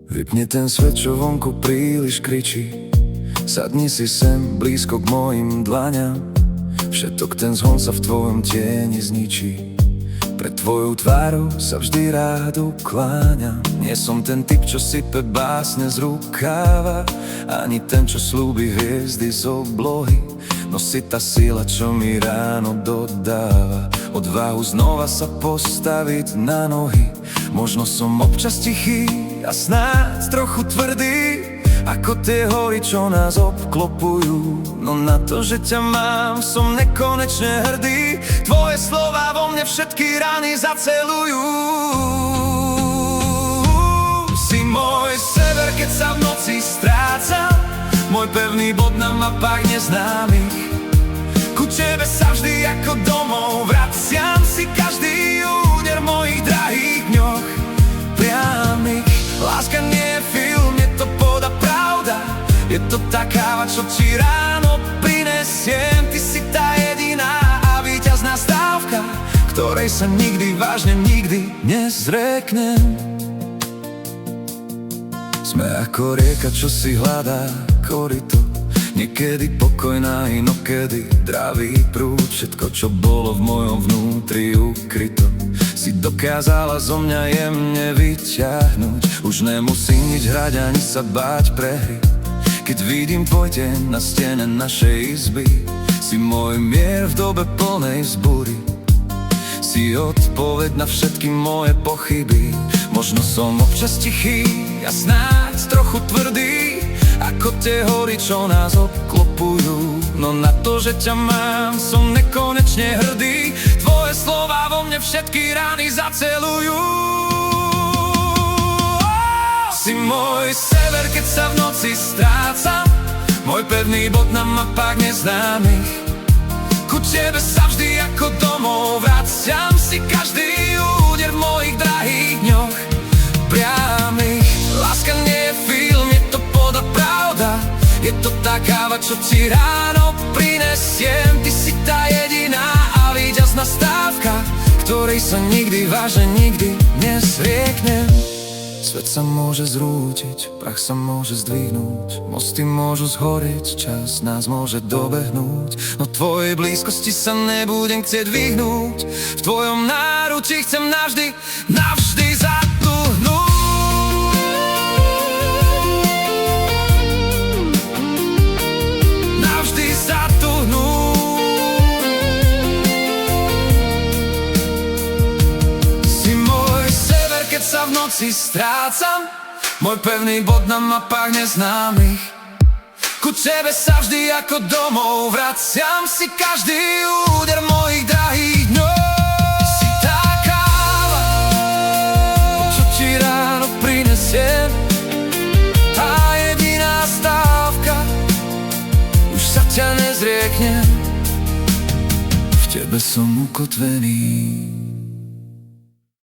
Vypni ten svet, čo vonku príliš kričí. Sadni si sem, blízko k mojim dlaňam. Všetok ten zhon sa v tvojom tieni zničí. Pred tvojou tvárou sa vždy rád ukláňam. Nie som ten typ, čo sype básne z rukáva, ani ten, čo slúbi hviezdy z oblohy. No si tá sila, čo mi ráno dodáva odvahu znova sa postaviť na nohy. Možno som občas tichý a snáď trochu tvrdý, ako tie hory, čo nás obklopujú. No na to, že ťa mám, som nekonečne hrdý. Tvoje slová vo mne všetky rany zaceľujú. Si môj sever, keď sa v noci strácam, môj pevný bod na mapách neznámych. Ku tebe sa vždy ako domov vraciam, si každý úder v mojich drahých dňoch priamych. Láska nie je film, je to poda pravda. Je to tá káva, čo ti ráno prinesiem. Ty si tá jediná a víťazná stávka, ktorej sa nikdy, vážne nikdy nezreknem. Sme ako rieka, čo si hľadá koryto. Niekedy pokojná, inokedy dravý prúd. Všetko, čo bolo v mojom vnútri ukryto, si dokázala zo mňa jemne vyťahnuť. Už nemusím nič hrať, ani sa báť prehry. Keď vidím tvoj deň na stene našej izby, si môj mier v dobe plnej vzbúry. Si odpoveď na všetky moje pochyby. Možno som občas tichý a snáď trochu tvrdý, ako tie hory, čo nás obklopujú. No na to, že ťa mám, som nekonečne hrdý. Tvoje slová vo mne všetky rány zaceľujú. Si môj sever, keď sa v noci strácam, môj pevný bod na mapách neznámych. Ku tebe sa vždy ako domov vraciam, si každý úder v mojich drahých dňoch priamych. Láska nie je film, je to poda pravda. Je to tá káva, čo ti ráno prinesiem. Ty si tá jediná a víťazná stávka, ktorej sa nikdy, vážne nikdy nezrieknem. Svet sa môže zrútiť, prach sa môže zdvihnúť, mosty môžu zhorieť, čas nás môže dobehnúť. No tvojej blízkosti sa nebudem chcieť vyhnúť. V tvojom náručí chcem navždy, navždy zatuhnúť. Navždy zatuhnúť. Keď sa v noci strácam, môj pevný bod na mapách neznámych. Ku tebe sa vždy ako domov vraciam, si každý úder mojich drahých dňoch. Si tá káva, čo ti ráno prinesiem, tá jediná stávka, už sa ťa nezrieknem. V tebe som ukotvený.